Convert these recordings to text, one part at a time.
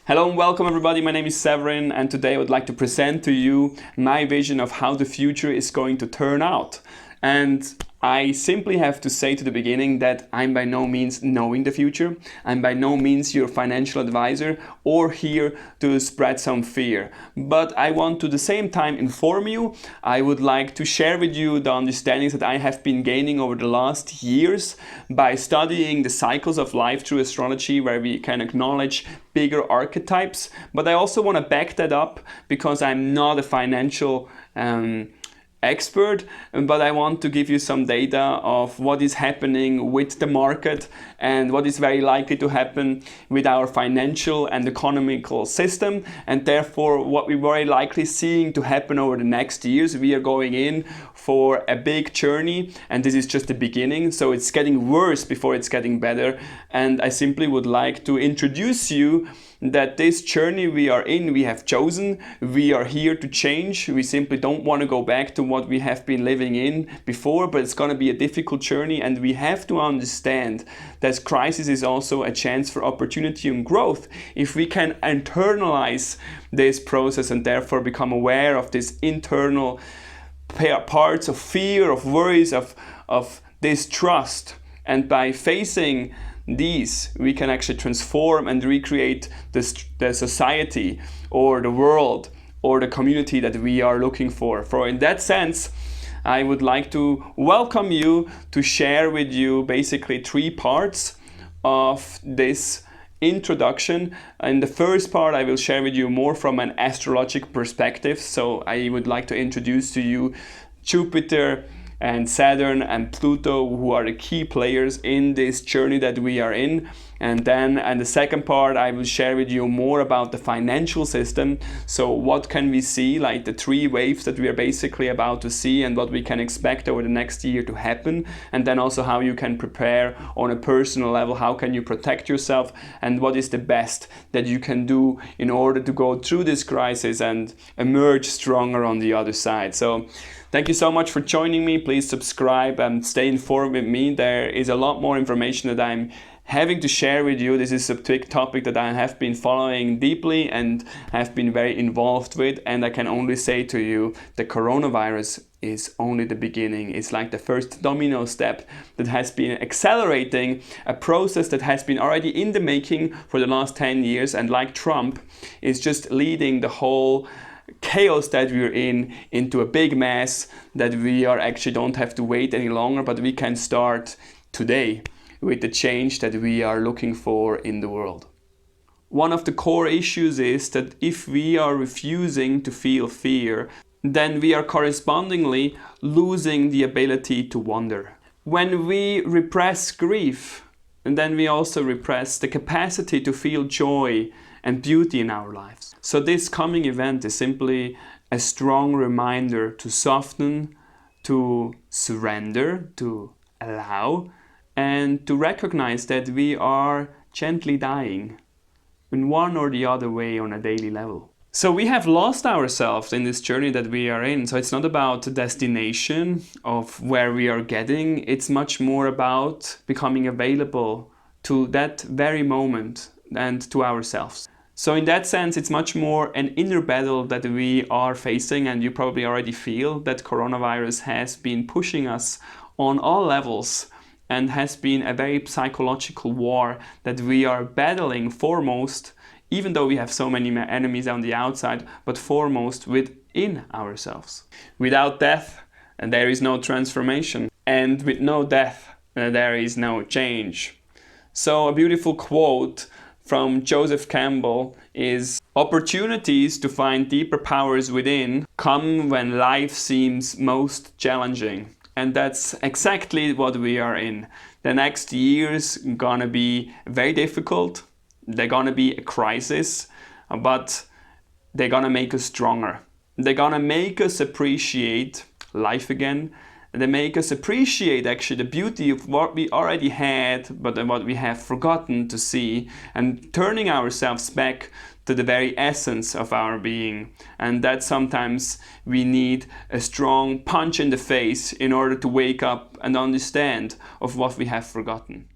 Hello and welcome everybody, my name is Severin and today I would like to present to you my vision of how the future is going to turn out. And I simply have to say to the beginning that I'm by no means knowing the future. I'm by no means your financial advisor or here to spread some fear. But I want to at the same time inform you. I would like to share with you the understandings that I have been gaining over the last years by studying the cycles of life through astrology, where we can acknowledge bigger archetypes. But I also want to back that up because I'm not a financial expert, but I want to give you some data of what is happening with the market and what is very likely to happen with our financial and economical system, and therefore what we're very likely seeing to happen over the next years. We are going in for a big journey and this is just the beginning, so it's getting worse before it's getting better. And I simply would like to introduce you that this journey we are in, we have chosen, we are here to change. We simply don't want to go back to what we have been living in before, but it's going to be a difficult journey, and we have to understand that crisis is also a chance for opportunity and growth if we can internalize this process and therefore become aware of this internal parts of fear, of worries, of distrust. And by facing these, we can actually transform and recreate the society or the world or the community that we are looking for. For in that sense, I would like to welcome you to share with you basically three parts of this introduction. In the first part, I will share with you more from an astrological perspective. So I would like to introduce to you Jupiter and Saturn and Pluto, who are the key players in this journey that we are in. And then in the second part, I will share with you more about the financial system. So what can we see, like the three waves that we are basically about to see and what we can expect over the next year to happen. And then also how you can prepare on a personal level, how can you protect yourself, and what is the best that you can do in order to go through this crisis and emerge stronger on the other side. So thank you so much for joining me. Please subscribe and stay informed with me. There is a lot more information that I'm having to share with you. This is a big topic that I have been following deeply and have been very involved with. And I can only say to you, the coronavirus is only the beginning. It's like the first domino step that has been accelerating a process that has been already in the making for the last 10 years. And like Trump, is just leading the whole chaos that we're in into a big mess that we are actually don't have to wait any longer, but we can start today with the change that we are looking for in the world. One of the core issues is that if we are refusing to feel fear, then we are correspondingly losing the ability to wonder. When we repress grief, and then we also repress the capacity to feel joy and beauty in our lives. So this coming event is simply a strong reminder to soften, to surrender, to allow, and to recognize that we are gently dying in one or the other way on a daily level. So we have lost ourselves in this journey that we are in. So it's not about the destination of where we are getting. It's much more about becoming available to that very moment and to ourselves. So in that sense, it's much more an inner battle that we are facing, and you probably already feel that coronavirus has been pushing us on all levels and has been a very psychological war that we are battling foremost, even though we have so many enemies on the outside, but foremost within ourselves. Without death, there is no transformation, and with no death, there is no change. So a beautiful quote from Joseph Campbell is, "Opportunities to find deeper powers within come when life seems most challenging." And that's exactly what we are in. The next year's gonna be very difficult. They're gonna be a crisis, but they're gonna make us stronger. They're gonna make us appreciate life again. They make us appreciate actually the beauty of what we already had, but what we have forgotten to see, and turning ourselves back to the very essence of our being. And that sometimes we need a strong punch in the face in order to wake up and understand of what we have forgotten.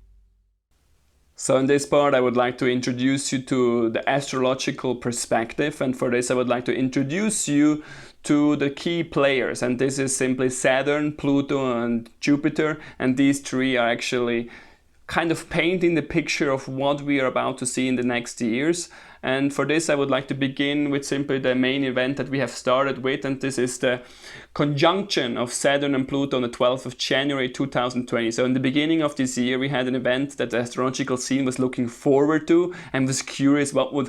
So in this part, I would like to introduce you to the astrological perspective, and for this I would like to introduce you to the key players, and this is simply Saturn, Pluto and Jupiter, and these three are actually kind of painting the picture of what we are about to see in the next years. And for this I would like to begin with simply the main event that we have started with, and this is the conjunction of Saturn and Pluto on the 12th of January 2020. So in the beginning of this year we had an event that the astrological scene was looking forward to and was curious what would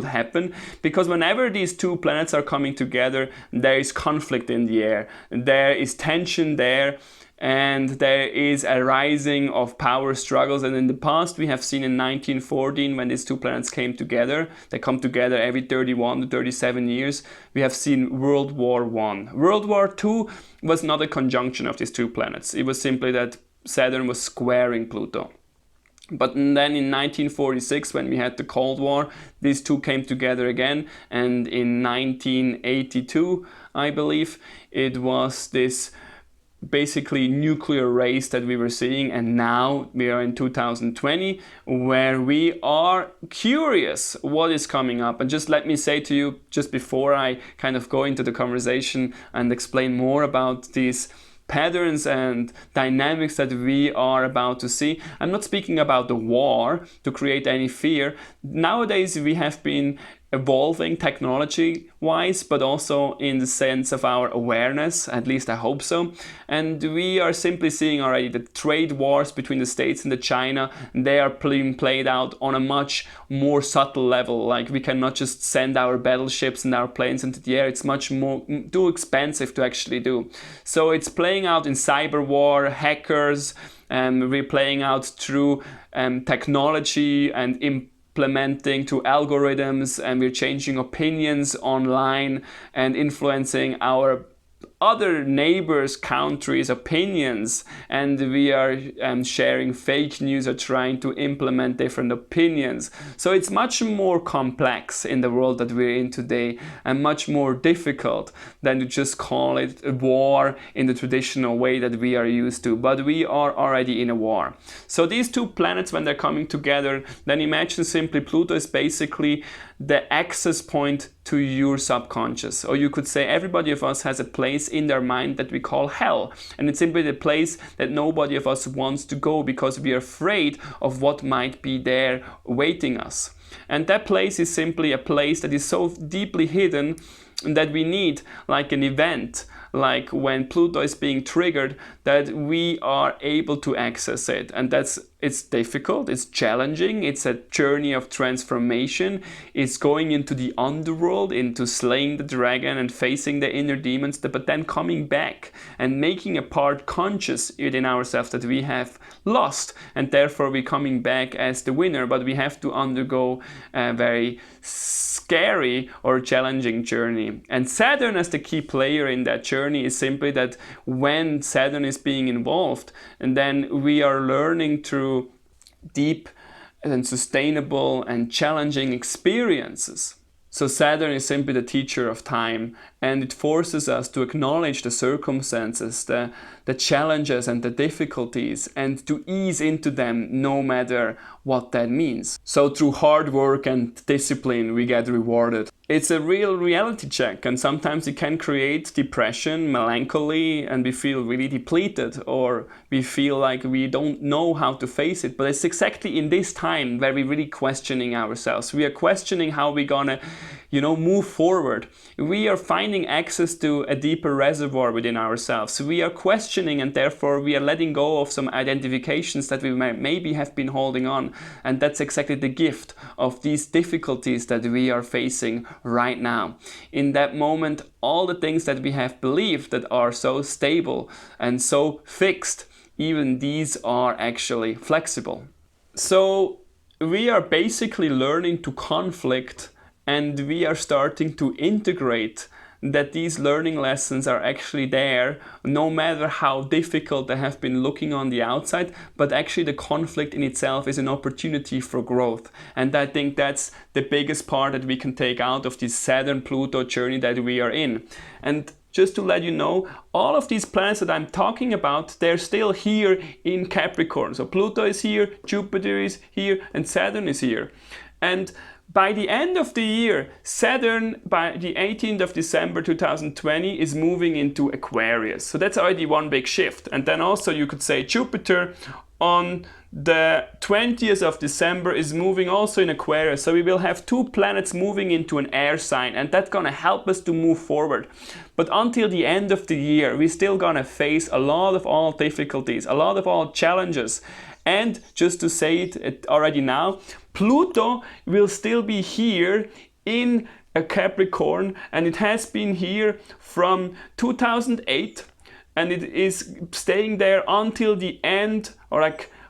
happen, because whenever these two planets are coming together there is conflict in the air, there is tension there, and there is a rising of power struggles. And in the past we have seen in 1914, when these two planets came together, they come together every 31 to 37 years, we have seen World War I. World War II was not a conjunction of these two planets, it was simply that Saturn was squaring Pluto. But then in 1946, when we had the Cold War, these two came together again, and in 1982, I believe, it was this basically nuclear race that we were seeing, and now we are in 2020 where we are curious what is coming up. And just let me say to you, just before I kind of go into the conversation and explain more about these patterns and dynamics that we are about to see, I'm not speaking about the war to create any fear. Nowadays we have been evolving technology wise, but also in the sense of our awareness, at least I hope so. And we are simply seeing already the trade wars between the States and the China, they are being played out on a much more subtle level. Like, we cannot just send our battleships and our planes into the air, it's much more too expensive to actually do. So it's playing out in cyber war, hackers, and we're playing out through technology and implementing to algorithms, and we're changing opinions online and influencing our other neighbors' countries' opinions, and we are sharing fake news or trying to implement different opinions. So it's much more complex in the world that we're in today, and much more difficult than to just call it a war in the traditional way that we are used to. But we are already in a war. So these two planets, when they're coming together, then imagine simply Pluto is basically the access point to your subconscious, or you could say everybody of us has a place in their mind that we call hell, and it's simply the place that nobody of us wants to go because we are afraid of what might be there waiting us. And that place is simply a place that is so deeply hidden that we need like an event, like when Pluto is being triggered, that we are able to access it. And it's difficult, it's challenging, it's a journey of transformation, it's going into the underworld, into slaying the dragon and facing the inner demons, but then coming back and making a part conscious within ourselves that we have lost, and therefore we're coming back as the winner. But we have to undergo a very scary or challenging journey. And Saturn, as the key player in that journey, is simply that when Saturn is being involved, and then we are learning through deep and sustainable and challenging experiences. So Saturn is simply the teacher of time, and it forces us to acknowledge the circumstances, the challenges and the difficulties, and to ease into them no matter what that means. So through hard work and discipline we get rewarded. It's a real reality check, and sometimes it can create depression, melancholy, and we feel really depleted, or we feel like we don't know how to face it. But it's exactly in this time where we're really questioning ourselves. We are questioning how we're gonna, move forward. We are finding access to a deeper reservoir within ourselves. We are questioning, and therefore we are letting go of some identifications that we maybe have been holding on. And that's exactly the gift of these difficulties that we are facing right now. In that moment, all the things that we have believed that are so stable and so fixed, even these are actually flexible. So we are basically learning to conflict, and we are starting to integrate that these learning lessons are actually there, no matter how difficult they have been looking on the outside, but actually the conflict in itself is an opportunity for growth. And I think that's the biggest part that we can take out of this Saturn-Pluto journey that we are in. And just to let you know, all of these planets that I'm talking about, they're still here in Capricorn. So Pluto is here, Jupiter is here, and Saturn is here. And by the end of the year, Saturn, by the 18th of December 2020, is moving into Aquarius. So that's already one big shift. And then also you could say Jupiter on the 20th of December is moving also in Aquarius. So we will have two planets moving into an air sign, and that's gonna help us to move forward. But until the end of the year, we're still gonna face a lot of all difficulties, a lot of all challenges. And just to say it already now, Pluto will still be here in a Capricorn, and it has been here from 2008, and it is staying there until the end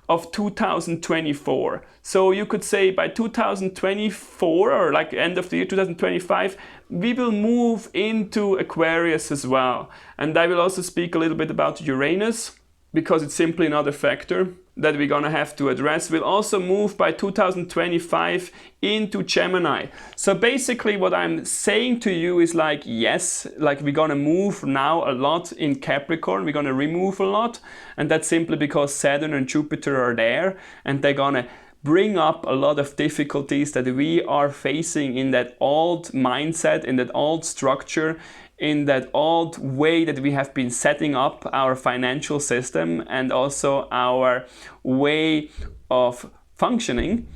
of 2024. So you could say by 2024, or end of the year 2025, we will move into Aquarius as well. And I will also speak a little bit about Uranus, because it's simply another factor that we're gonna have to address. We'll also move by 2025 into Gemini. So basically what I'm saying to you is yes, we're gonna move now a lot in Capricorn, we're gonna remove a lot, and that's simply because Saturn and Jupiter are there, and they're gonna bring up a lot of difficulties that we are facing in that old mindset, in that old structure, in that old way that we have been setting up our financial system and also our way of functioning.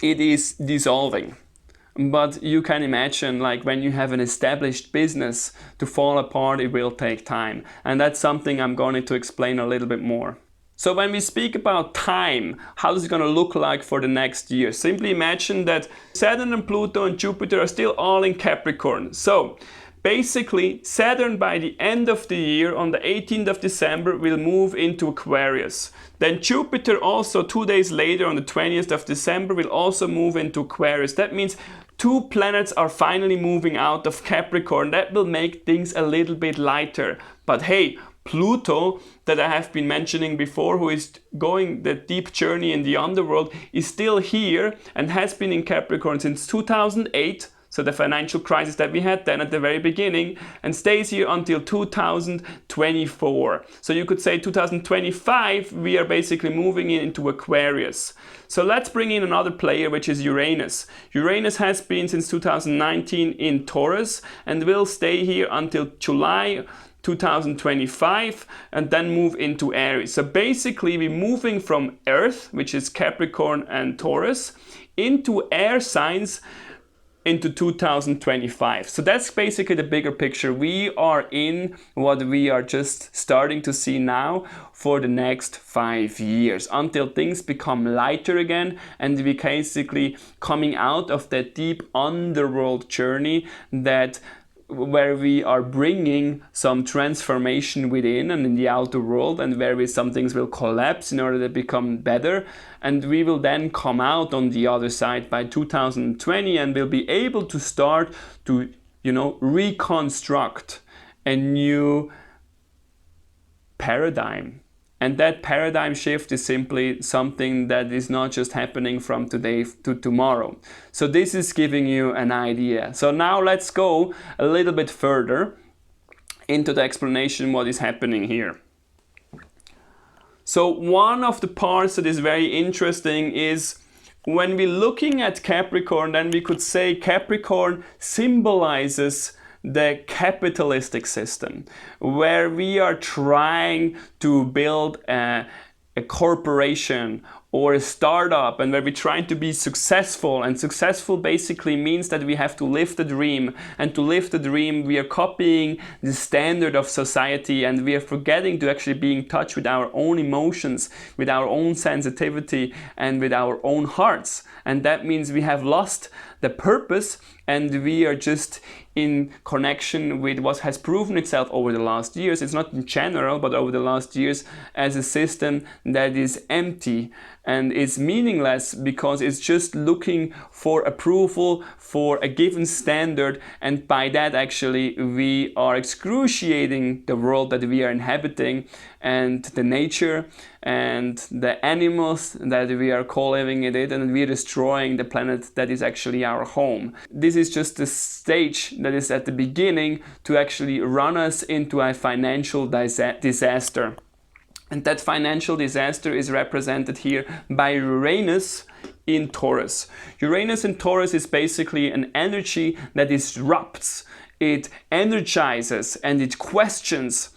It is dissolving. But you can imagine, when you have an established business, to fall apart, it will take time. And that's something I'm going to explain a little bit more. So when we speak about time, how is it going to look like for the next year? Simply imagine that Saturn and Pluto and Jupiter are still all in Capricorn. So basically, Saturn by the end of the year, on the 18th of December, will move into Aquarius. Then Jupiter also 2 days later, on the 20th of December, will also move into Aquarius. That means two planets are finally moving out of Capricorn. That will make things a little bit lighter. But hey, Pluto, that I have been mentioning before, who is going the deep journey in the underworld, is still here and has been in Capricorn since 2008, so the financial crisis that we had then at the very beginning, and stays here until 2024. So you could say 2025, we are basically moving into Aquarius. So let's bring in another player, which is Uranus. Uranus has been since 2019 in Taurus and will stay here until July 2025 and then move into Aries. So basically we're moving from Earth, which is Capricorn and Taurus, into air signs into 2025. So that's basically the bigger picture. We are in what we are just starting to see now for the next 5 years, until things become lighter again and we basically coming out of that deep underworld journey where we are bringing some transformation within and in the outer world, and where some things will collapse in order to become better, and we will then come out on the other side by 2020 and will be able to start to reconstruct a new paradigm. And that paradigm shift is simply something that is not just happening from today to tomorrow. So this is giving you an idea. So now let's go a little bit further into the explanation what is happening here. So one of the parts that is very interesting is when we're looking at Capricorn, then we could say Capricorn symbolizes the capitalistic system, where we are trying to build a corporation or a startup, and where we're trying to be successful. And successful basically means that we have to live the dream, and to live the dream we are copying the standard of society, and we are forgetting to actually be in touch with our own emotions, with our own sensitivity, and with our own hearts. And that means we have lost the purpose, and we are just in connection with what has proven itself over the last years. It's not in general, but over the last years, as a system that is empty and is meaningless, because it's just looking for approval for a given standard, and by that actually we are excruciating the world that we are inhabiting, and the nature and the animals that we are co-living in it, and we are destroying the planet that is actually our home. This this is just the stage that is at the beginning to actually run us into a financial disaster. And that financial disaster is represented here by Uranus in Taurus. Uranus in Taurus is basically an energy that disrupts, it energizes, and it questions,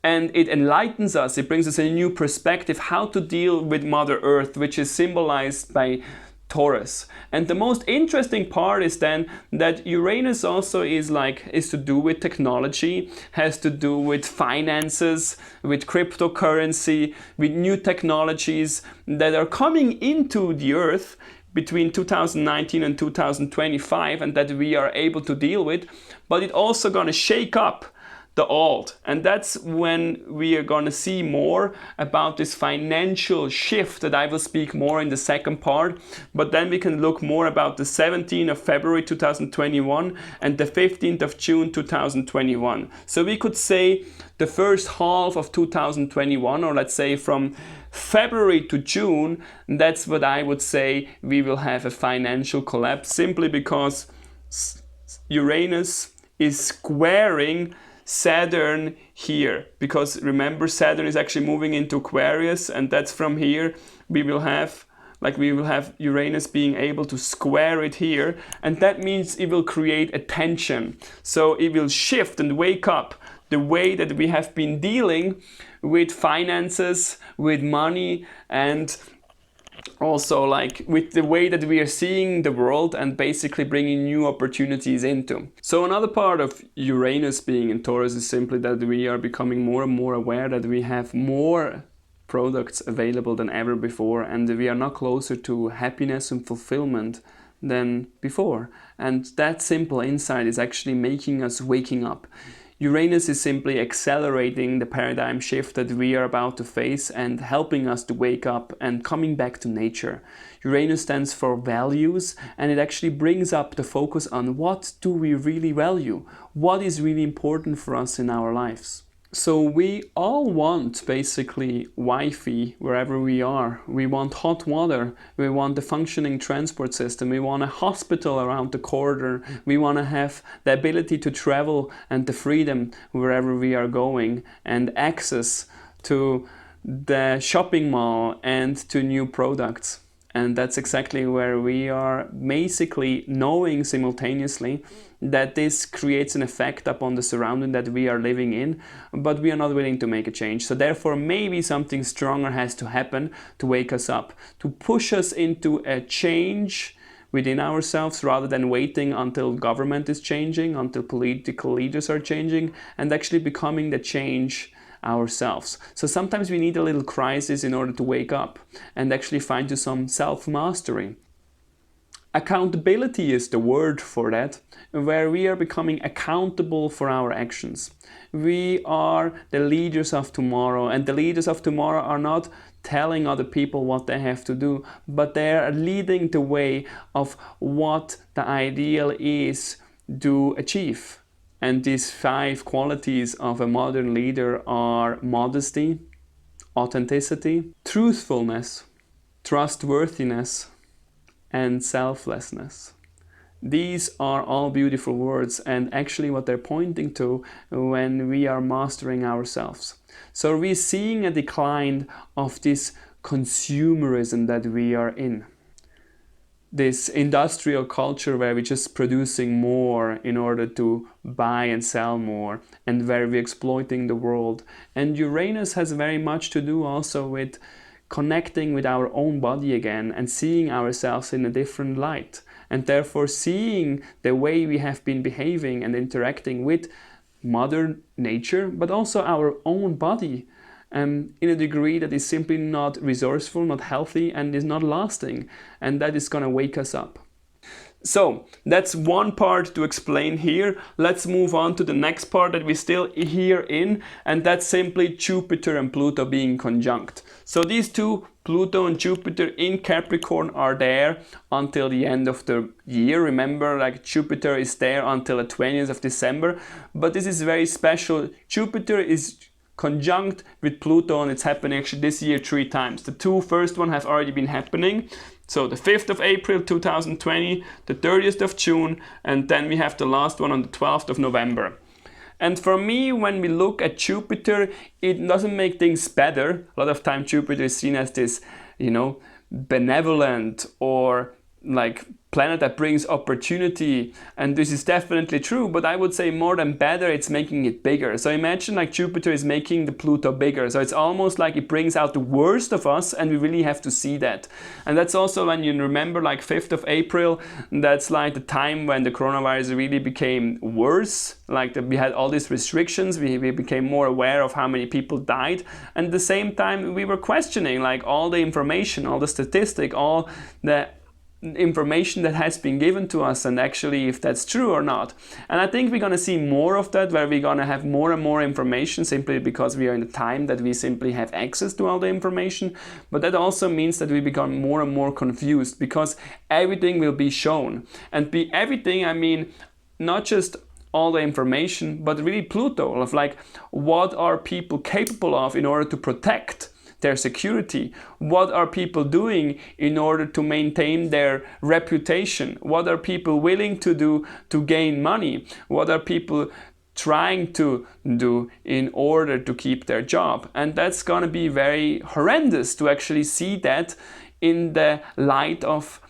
and it enlightens us. It brings us a new perspective how to deal with Mother Earth, which is symbolized by Taurus. And the most interesting part is then that Uranus also is to do with technology, has to do with finances, with cryptocurrency, with new technologies that are coming into the Earth between 2019 and 2025 and that we are able to deal with. But it's also going to shake up the old, and that's when we are going to see more about this financial shift that I will speak more in the second part. But then we can look more about the 17th of February 2021 and the 15th of June 2021. So we could say the first half of 2021, or let's say from February to June, that's what I would say we will have a financial collapse, simply because Uranus is squaring Saturn here, because remember, Saturn is actually moving into Aquarius, and that's from here we will have Uranus being able to square it here, and that means it will create a tension. So it will shift and wake up the way that we have been dealing with finances, with money, and also with the way that we are seeing the world and basically bringing new opportunities into. So another part of Uranus being in Taurus is simply that we are becoming more and more aware that we have more products available than ever before, and we are now closer to happiness and fulfillment than before. And that simple insight is actually making us waking up. Uranus is simply accelerating the paradigm shift that we are about to face and helping us to wake up and coming back to nature. Uranus stands for values, and it actually brings up the focus on what do we really value, what is really important for us in our lives. So we all want basically Wi-Fi wherever we are. We want hot water, we want a functioning transport system, we want a hospital around the corner, we want to have the ability to travel and the freedom wherever we are going, and access to the shopping mall and to new products. And that's exactly where we are basically knowing simultaneously that this creates an effect upon the surrounding that we are living in, but we are not willing to make a change. So therefore maybe something stronger has to happen to wake us up, to push us into a change within ourselves, rather than waiting until government is changing, until political leaders are changing, and actually becoming the change ourselves. So sometimes we need a little crisis in order to wake up and actually find some self-mastery. Accountability is the word for that, where we are becoming accountable for our actions. We are the leaders of tomorrow, and the leaders of tomorrow are not telling other people what they have to do, but they are leading the way of what the ideal is to achieve. And these 5 qualities of a modern leader are modesty, authenticity, truthfulness, trustworthiness, and selflessness. These are all beautiful words, and actually what they're pointing to when we are mastering ourselves. So we're seeing a decline of this consumerism that we are in. This industrial culture where we're just producing more in order to buy and sell more, and where we're exploiting the world. And Uranus has very much to do also with connecting with our own body again and seeing ourselves in a different light, and therefore seeing the way we have been behaving and interacting with Mother Nature, but also our own body in a degree that is simply not resourceful, not healthy, and is not lasting, and that is going to wake us up. So that's one part to explain here. Let's move on to the next part that we still here in, and that's simply Jupiter and Pluto being conjunct. So these two, Pluto and Jupiter in Capricorn, are there until the end of the year. Remember, Jupiter is there until the 20th of December, but this is very special. Jupiter is conjunct with Pluto, and it's happening actually this year 3 times. The 2 first one have already been happening. So the 5th of April 2020, the 30th of June, and then we have the last one on the 12th of November. And for me, when we look at Jupiter, it doesn't make things better. A lot of time Jupiter is seen as this, benevolent or like planet that brings opportunity, and this is definitely true, but I would say more than better, it's making it bigger. So imagine like Jupiter is making the Pluto bigger, so it's almost like it brings out the worst of us, and we really have to see that. And that's also when you remember like 5th of April, that's like the time when the coronavirus really became worse, like we had all these restrictions, we became more aware of how many people died, and at the same time we were questioning like all the information, all the statistic, all the information that has been given to us, and actually if that's true or not. And I think we're going to see more of that, where we're going to have more and more information simply because we are in the time that we simply have access to all the information. But that also means that we become more and more confused, because everything will be shown. And be everything, I mean not just all the information, but really Pluto, of like what are people capable of in order to protect their security? What are people doing in order to maintain their reputation? What are people willing to do to gain money? What are people trying to do in order to keep their job? And that's going to be very horrendous to actually see that in the light of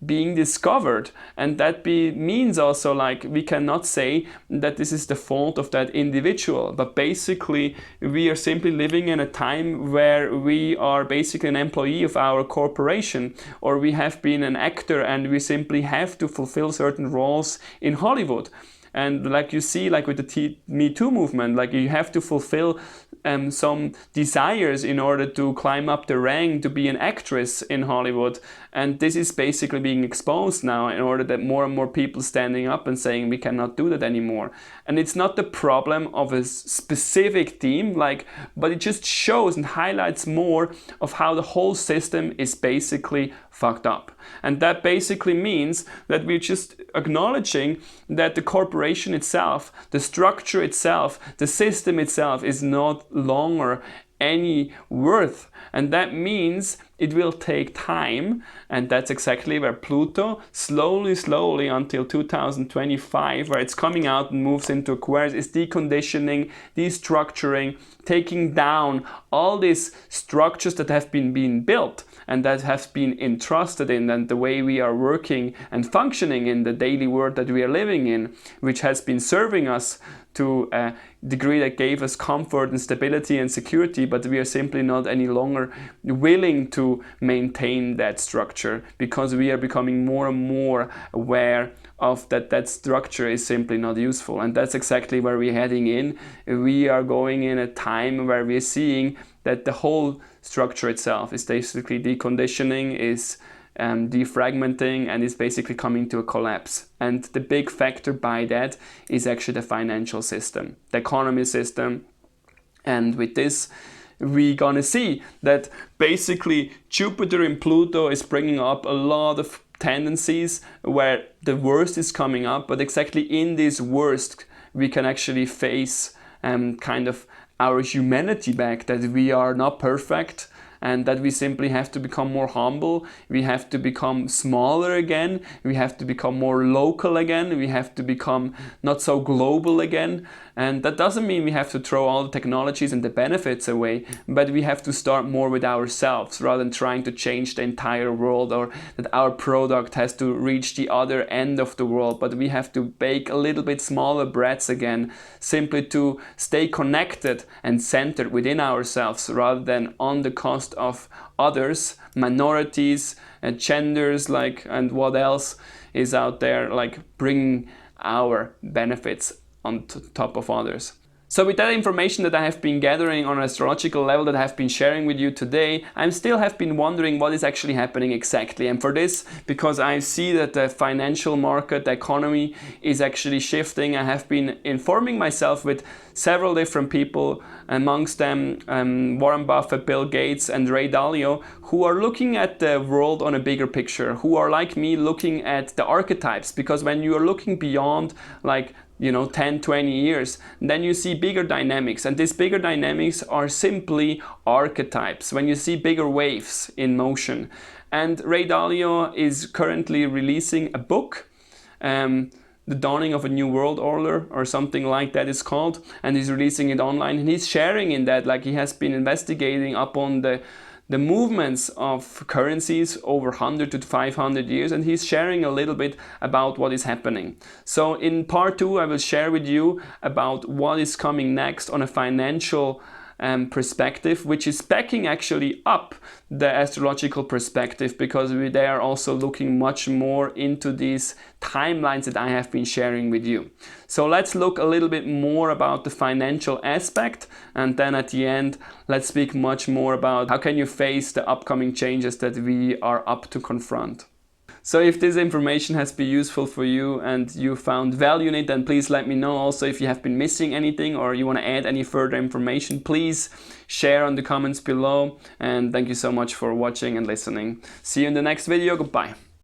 being discovered. And that means also like we cannot say that this is the fault of that individual, but basically we are simply living in a time where we are basically an employee of our corporation, or we have been an actor and we simply have to fulfill certain roles in Hollywood. And like you see, like with the Me Too movement, like you have to fulfill some desires in order to climb up the rank to be an actress in Hollywood. And this is basically being exposed now, in order that more and more people standing up and saying we cannot do that anymore. And it's not the problem of a specific team, but it just shows and highlights more of how the whole system is basically fucked up. And that basically means that we're just acknowledging that the corporation itself, the structure itself, the system itself is not longer any worth. And that means it will take time, and that's exactly where Pluto slowly until 2025, where it's coming out and moves into Aquarius, is deconditioning, destructuring, taking down all these structures that have been built and that have been entrusted in, and the way we are working and functioning in the daily world that we are living in, which has been serving us to a degree that gave us comfort and stability and security, but we are simply not any longer willing to maintain that structure, because we are becoming more and more aware of that structure is simply not useful. And that's exactly where we're heading in. We are going in a time where we're seeing that the whole structure itself is basically deconditioning, is defragmenting, and is basically coming to a collapse. And the big factor by that is actually the financial system, the economy system. And with this, we're gonna see that basically Jupiter in Pluto is bringing up a lot of tendencies where the worst is coming up, but exactly in this worst we can actually face kind of our humanity back, that we are not perfect, and that we simply have to become more humble, we have to become smaller again, we have to become more local again, we have to become not so global again. And that doesn't mean we have to throw all the technologies and the benefits away, but we have to start more with ourselves rather than trying to change the entire world, or that our product has to reach the other end of the world. But we have to bake a little bit smaller breads again, simply to stay connected and centered within ourselves rather than on the cost of others, minorities, and genders, and what else is out there, bringing our benefits on top of others. So with that information that I have been gathering on an astrological level that I have been sharing with you today, I still have been wondering what is actually happening exactly. And for this, because I see that the financial market, the economy is actually shifting, I have been informing myself with several different people, amongst them Warren Buffett, Bill Gates and Ray Dalio, who are looking at the world on a bigger picture, who are like me looking at the archetypes. Because when you are looking beyond 10, 20 years, then you see bigger dynamics, and these bigger dynamics are simply archetypes. When you see bigger waves in motion, And Ray Dalio is currently releasing a book, The Dawning of a New World Order or something like that is called, and he's releasing it online, and he's sharing in that, like, he has been investigating upon the movements of currencies over 100 to 500 years, and he's sharing a little bit about what is happening. So in part 2 I will share with you about what is coming next on a financial perspective, which is backing actually up the astrological perspective, because they are also looking much more into these timelines that I have been sharing with you. So let's look a little bit more about the financial aspect, and then at the end let's speak much more about how can you face the upcoming changes that we are up to confront. So if this information has been useful for you and you found value in it, then please let me know. Also, if you have been missing anything or you want to add any further information, please share on the comments below. And thank you so much for watching and listening. See you in the next video. Goodbye.